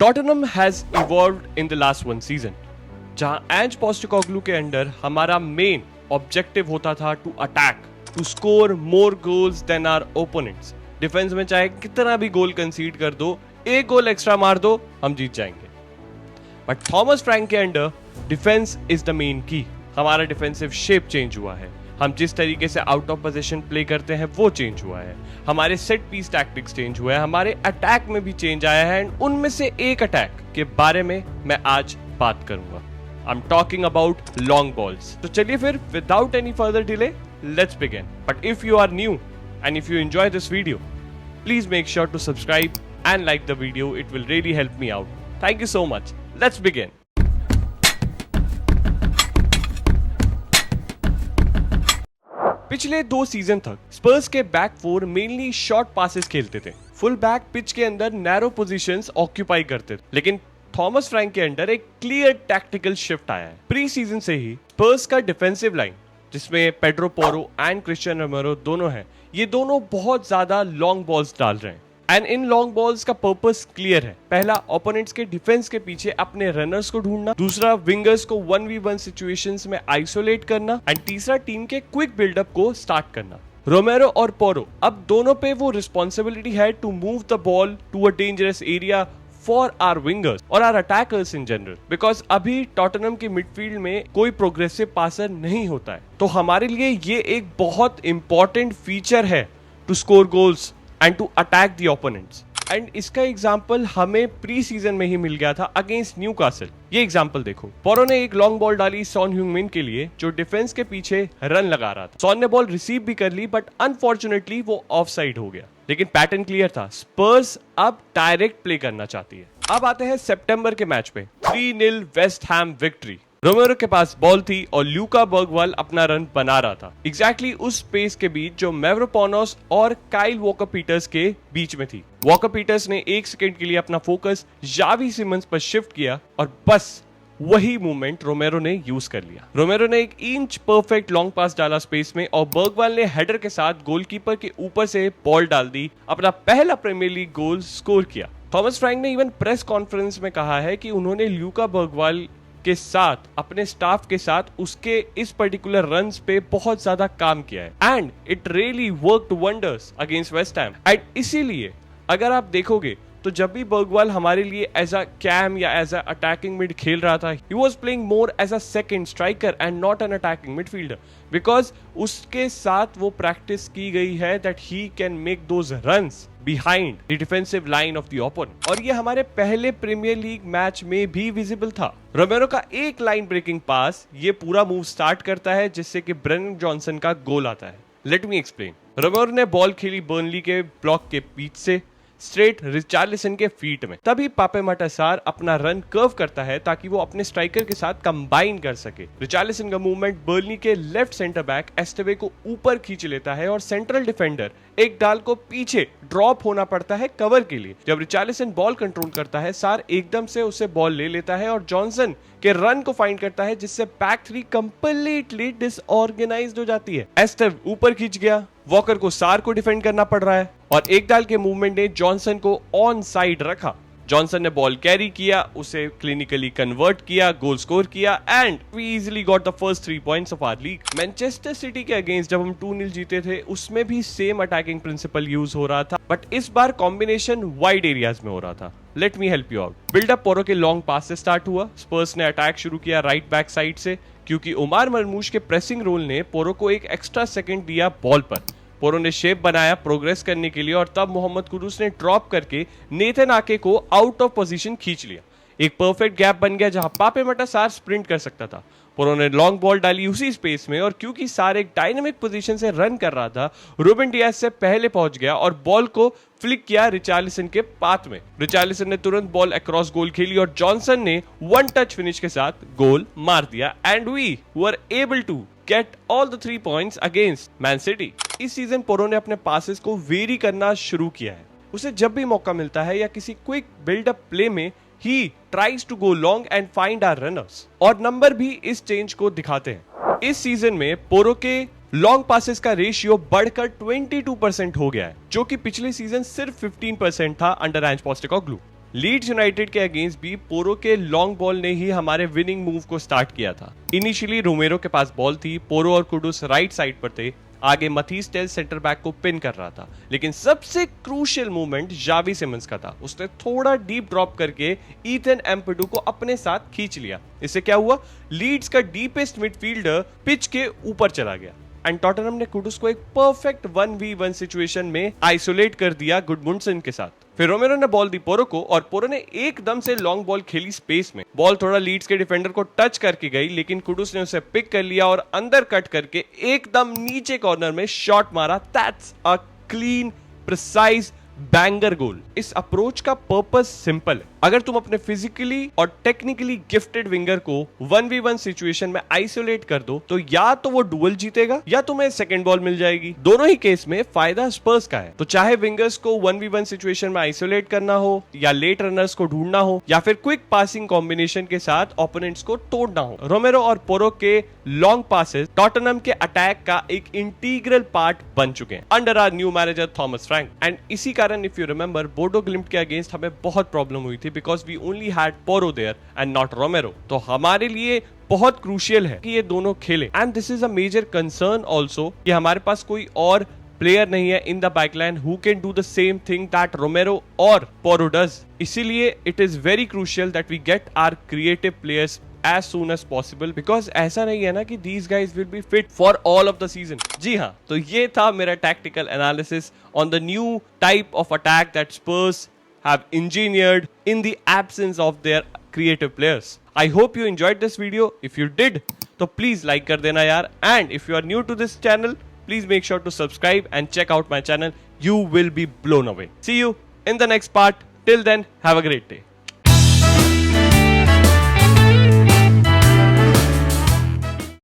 Tottenham has evolved in the last one season, जहां Ange Postecoglou के under हमारा main objective होता था to attack, to score more goals than our opponents. Defence में चाहे कितना भी गोल कंसीड कर दो, एक गोल एक्स्ट्रा मार दो, हम जीत जाएंगे। बट थॉमस फ्रैंक के under defence is the main की। हमारा डिफेंसिव शेप चेंज हुआ है, हम जिस तरीके से आउट ऑफ पोजीशन प्ले करते हैं वो चेंज हुआ है, हमारे सेट पीस टैक्टिक्स चेंज हुआ है, हमारे अटैक में भी चेंज आया है। एंड उनमें से एक अटैक के बारे में मैं आज बात करूंगा। I am talking about long balls. तो चलिए फिर without any further delay let's begin. But if you are new and if you enjoy this video, please make sure to subscribe and like the video. It will really help me out. Thank you so much. Let's begin. पिछले 2 season तक स्पर्स के back four mainly short passes खेलते थे, full back pitch के अंदर narrow positions occupy करते थे। लेकिन थॉमस फ्रैंक के अंडर एक क्लियर टैक्टिकल शिफ्ट आया है। प्री सीजन से ही स्पर्स का डिफेंसिव लाइन, जिसमें पेड्रो पोरो एंड क्रिस्टियन रोमेरो दोनों हैं, ये दोनों बहुत ज्यादा लॉन्ग बॉल्स डाल रहे हैं। एंड इन लॉन्ग बॉल्स का पर्पस क्लियर है। पहला, ओपोनेंट्स के डिफेंस के पीछे अपने रनर्स को ढूंढना, दूसरा, विंगर्स को 1v1 सिचुएशंस में आइसोलेट करना, एंड तीसरा, टीम के क्विक बिल्डअप को स्टार्ट करना। रोमेरो और पोरो, अब दोनों पे वो रिस्पॉन्सिबिलिटी है to move the ball to a dangerous area for our wingers or our attackers in general, because अभी टॉटनहम की मिडफील्ड में कोई प्रोग्रेसिव पासर नहीं होता है। तो हमारे लिए ये एक बहुत इंपॉर्टेंट फीचर है to score goals and to attack the opponents. And इसका एग्जांपल हमें प्री सीजन में ही मिल गया था अगेंस्ट न्यूकासल। ये एग्जांपल देखो, पोरो ने एक लॉन्ग बॉल डाली सॉन ह्यूंगमिन के लिए, जो डिफेंस के पीछे रन लगा रहा था। सॉन ने बॉल रिसीव भी कर ली, बट अनफॉर्चुनेटली वो ऑफ साइड हो गया। लेकिन पैटर्न क्लियर था, स्पर्स अब डायरेक्ट प्ले करना चाहती है। अब आते हैं सितंबर के मैच पे, 3-0 वेस्ट हैम विक्ट्री। रोमेरो के पास बॉल थी और ल्यूका बर्गवाल अपना रन बना रहा था एग्जैक्टली उस स्पेस के बीच जो मैव्रोपोनोस और काइल वॉकर पीटर्स के बीच में थी। वॉकर पीटर्स ने 1 सेकंड के लिए अपना फोकस जावी सिमंस पर शिफ्ट किया और बस वही मूवमेंट रोमेरो ने यूज कर लिया। रोमेरो ने 1 इंच परफेक्ट लॉन्ग पास डाला स्पेस में और बर्गवाल ने हेडर के साथ गोलकीपर के ऊपर से बॉल डाल दी, अपना पहला प्रीमियर लीग गोल स्कोर किया। थॉमस फ्रैंक ने इवन प्रेस कॉन्फ्रेंस में कहा है कि उन्होंने ल्यूका बर्गवाल के साथ, अपने स्टाफ के साथ उसके इस पर्टिकुलर रन्स पे बहुत ज्यादा काम किया है and it really worked wonders against West Ham. And इसीलिए अगर आप देखोगे तो जब भी बर्गवाल हमारे लिए एज अ कैम या एज अ अटैकिंग मिड खेल रहा था, he was playing more as a second striker and not an attacking midfielder, because उसके साथ वो प्रैक्टिस की गई है that he can make those runs behind the defensive line of the opponent. और ये हमारे पहले प्रीमियर लीग मैच में भी विजिबल था। रोमेरो का एक लाइन ब्रेकिंग पास ये पूरा मूव स्टार्ट करता है, जिससे कि ब्रेनन जॉनसन का गोल आता है। Let me explain. रोमेरो ने बॉल खेली बर्नली के ब्लॉक के बीच से स्ट्रेट रिचार्लिसन के फीट में, तभी पापे माटासार अपना रन कर्व करता है ताकि वो अपने स्ट्राइकर के साथ कंबाइन कर सके। रिचार्लिसन का मूवमेंट बर्नली के लेफ्ट सेंटर बैक एस्टेवे को ऊपर खींच लेता है और सेंट्रल डिफेंडर एक डाल को पीछे ड्रॉप होना पड़ता है कवर के लिए। जब रिचार्लिसन बॉल कंट्रोल करता है, सार एकदम से उसे बॉल ले लेता है और जॉनसन के रन को फाइंड करता है, जिससे बैक थ्री कंप्लीटली डिसऑर्गेनाइज्ड हो जाती है। एस्टेव ऊपर खींच गया, वॉकर को सार को डिफेंड करना पड़ रहा है और एक डाल के मूवमेंट ने जॉनसन को ऑन साइड रखा। जॉनसन ने बॉल कैरी किया, उसे क्लिनिकली कन्वर्ट किया, गोल स्कोर किया and we easily got the first 3 points of our league. Manchester City के अगेंस्ट जब हम 2-0 जीते थे, उसमें भी सेम अटैकिंग प्रिंसिपल यूज हो रहा था, बट इस बार कॉम्बिनेशन वाइड एरियाज में हो रहा था। Let me help you out. Build up Porro के लॉन्ग पास से स्टार्ट हुआ। स्पर्स ने अटैक शुरू किया राइट बैक साइड से, क्योंकि उमार मरमूश के प्रेसिंग रोल ने पोरो को एक एक्स्ट्रा सेकंड दिया बॉल पर। पोरो ने शेप बनाया प्रोग्रेस करने के लिए और तब मोहम्मद कुदूस ने ड्रॉप करके नेथन आके को आउट ऑफ पोजीशन खींच लिया। एक परफेक्ट गैप बन गया जहां पापे माटासार स्प्रिंट कर सकता था। पोरो ने लॉन्ग बॉल डाली उसी स्पेस में और क्योंकि सार एक डायनामिक पोजीशन से रन कर रहा था, रूबेन डियाज से पहले पहुंच गया और बॉल को फ्लिक किया रिचार्लिसन के पाथ में। रिचार्लिसन ने तुरंत बॉल अक्रॉस गोल खेली और जॉनसन ने 1 टच फिनिश के साथ गोल मार दिया and we were able to get all the 3 points against Man City. इस सीजन पोरो ने अपने पासेस को वेरी करना शुरू किया है। उसे जब भी मौका मिलता है या किसी क्विक बिल्डअप प्ले में, he tries to go long and find our runners, और नंबर भी इस चेंज को दिखाते हैं। इस सीजन में पोरो के लॉन्ग पासेस का रेशियो बढ़कर 22% हो गया है, जो कि पिछले सीजन सिर्फ 15% था अंडर एंज पोस्टेकोग्लू। लीड्स यूनाइटेड के अगेंस्ट भी पोरो के लॉन्ग बॉल ने ही हमारे विनिंग मूव को स्टार्ट किया था। इनिशियली रोमेरो के पास बॉल थी, पोरो और कुडुस राइट साइड पर थे, आगे मथीस टेल सेंटर बैक को पिन कर रहा था, लेकिन सबसे क्रूशियल मूवमेंट जावी सिमंस का था। उसने थोड़ा डीप ड्रॉप करके ईथन एम्पडू को अपने साथ खींच लिया। इससे क्या हुआ, लीड्स का डीपेस्ट मिडफील्डर पिच के ऊपर चला गया एंड टॉटनहम ने कुडुस को एक परफेक्ट 1v1 सिचुएशन में आइसोलेट कर दिया गुडमुंडसन के साथ। फिर रोमेरो ने बॉल दी पोरो को और पोरो ने एकदम से लॉन्ग बॉल खेली स्पेस में। बॉल थोड़ा लीड्स के डिफेंडर को टच करके गई, लेकिन कुडुस ने उसे पिक कर लिया और अंदर कट करके एकदम नीचे कॉर्नर में शॉट मारा। That's a clean precise banger goal. इस अप्रोच का पर्पस सिंपल है। अगर तुम अपने फिजिकली और टेक्निकली गिफ्टेड विंगर को 1v1 सिचुएशन में आइसोलेट कर दो तो या तो वो डुअल जीतेगा या तुम्हें सेकंड बॉल मिल जाएगी। दोनों ही केस में फायदा स्पर्स का है। तो चाहे विंगर्स को 1v1 सिचुएशन में आइसोलेट करना हो या लेट रनर्स को ढूंढना हो या फिर क्विक पासिंग कॉम्बिनेशन के साथ ओपोनेंट्स को तोड़ना हो, रोमेरो और पोरो के लॉन्ग पासेस टॉटनहम के अटैक का एक इंटीग्रल पार्ट बन चुके हैं under our new manager Thomas Frank. And इसी कारण if you remember Bodo Glimt के अगेंस्ट हमें बहुत प्रॉब्लम हुई थी because we only had Porro there and not Romero। तो हमारे लिए बहुत क्रूशियल है कि ये दोनों खेलें। And this is a major concern also कि हमारे पास कोई और प्लेयर नहीं है in the backline who can do the same thing that Romero और Porro does। इसीलिए it is very crucial that we get our creative players as soon as possible because ऐसा नहीं है ना कि these guys will be fit for all of the season। जी हाँ, तो ये था मेरा tactical analysis on the new type of attack that Spurs have engineered in the absence of their creative players। I hope you enjoyed this video। If you did, तो please like कर देना यार। And if you are new to this channel, please make sure to subscribe and check out my channel। You will be blown away। See you in the next part। Till then, have a great day।